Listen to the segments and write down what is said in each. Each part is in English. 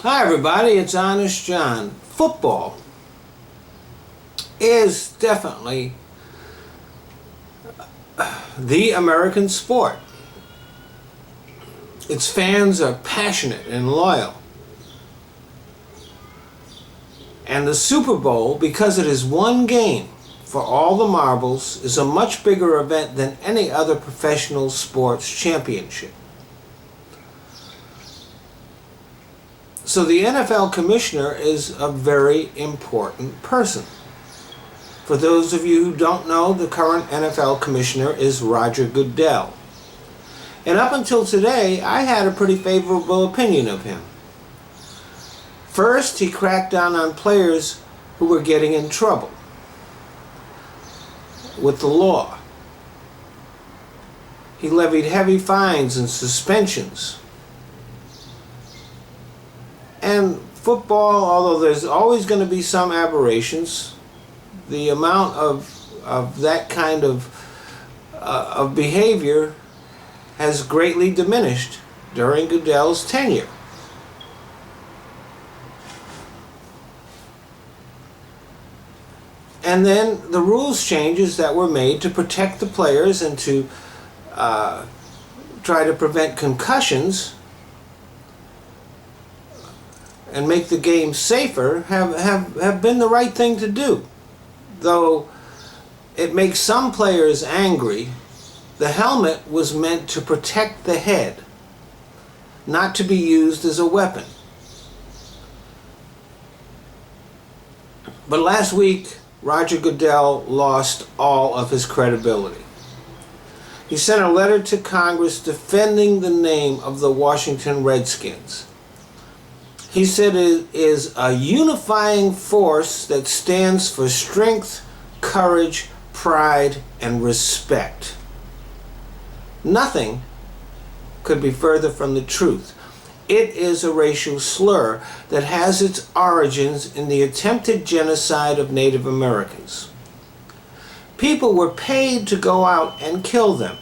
Hi everybody, it's Honest John. Football is definitely the American sport. Its fans are passionate and loyal. And the Super Bowl, because it is one game for all the marbles, is a much bigger event than any other professional sports championship. So the NFL commissioner is a very important person. For those of you who don't know, the current NFL commissioner is Roger Goodell. And up until today, I had a pretty favorable opinion of him. First, he cracked down on players who were getting in trouble with the law. He levied heavy fines and suspensions. And football, although there's always going to be some aberrations, the amount of that kind of behavior has greatly diminished during Goodell's tenure. And then the rules changes that were made to protect the players and to try to prevent concussions and make the game safer have been the right thing to do. Though it makes some players angry, the helmet was meant to protect the head, not to be used as a weapon. But last week, Roger Goodell lost all of his credibility. He sent a letter to Congress defending the name of the Washington Redskins. He said it is a unifying force that stands for strength, courage, pride, and respect. Nothing could be further from the truth. It is a racial slur that has its origins in the attempted genocide of Native Americans. People were paid to go out and kill them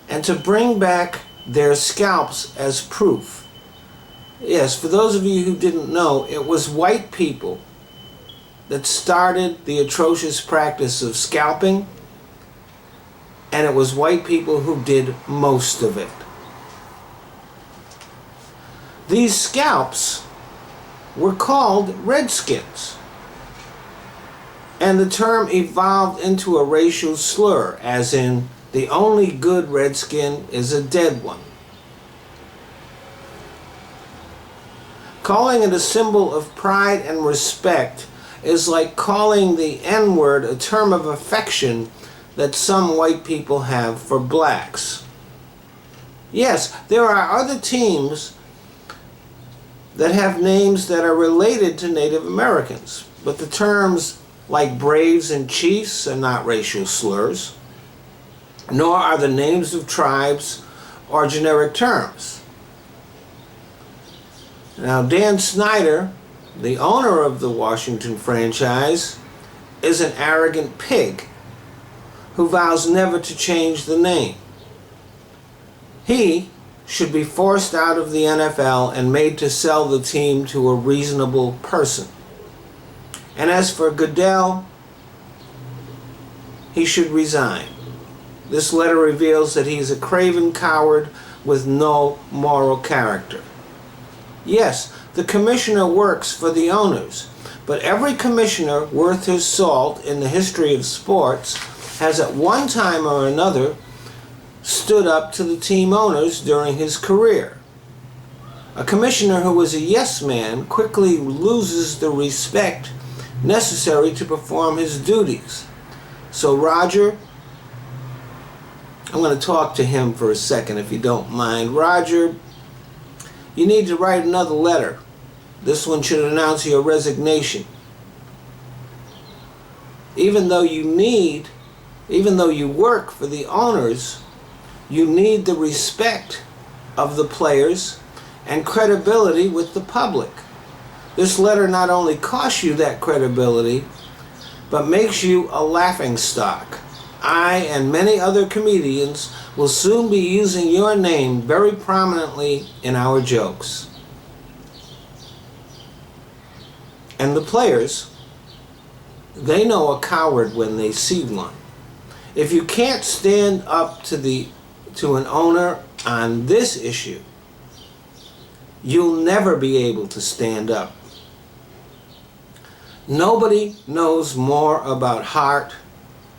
and to bring back their scalps as proof. Yes, for those of you who didn't know, it was white people that started the atrocious practice of scalping, and it was white people who did most of it. These scalps were called redskins, and the term evolved into a racial slur, as in, the only good redskin is a dead one. Calling it a symbol of pride and respect is like calling the N-word a term of affection that some white people have for blacks. Yes, there are other teams that have names that are related to Native Americans, but the terms like Braves and Chiefs are not racial slurs, nor are the names of tribes or generic terms. Now, Dan Snyder, the owner of the Washington franchise, is an arrogant pig who vows never to change the name. He should be forced out of the NFL and made to sell the team to a reasonable person. And as for Goodell, he should resign. This letter reveals that he is a craven coward with no moral character. Yes, the commissioner works for the owners, but every commissioner worth his salt in the history of sports has at one time or another stood up to the team owners during his career. A commissioner who is a yes man quickly loses the respect necessary to perform his duties. So Roger, I'm going to talk to him for a second if you don't mind. Roger, you need to write another letter. This one should announce your resignation. Even though you work for the owners, you need the respect of the players and credibility with the public. This letter not only costs you that credibility, but makes you a laughingstock. I and many other comedians will soon be using your name very prominently in our jokes. And the players, they know a coward when they see one. If you can't stand up to an owner on this issue, you'll never be able to stand up. Nobody knows more about heart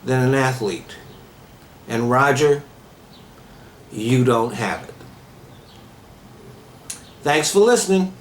than an athlete. And Roger, you don't have it. Thanks for listening.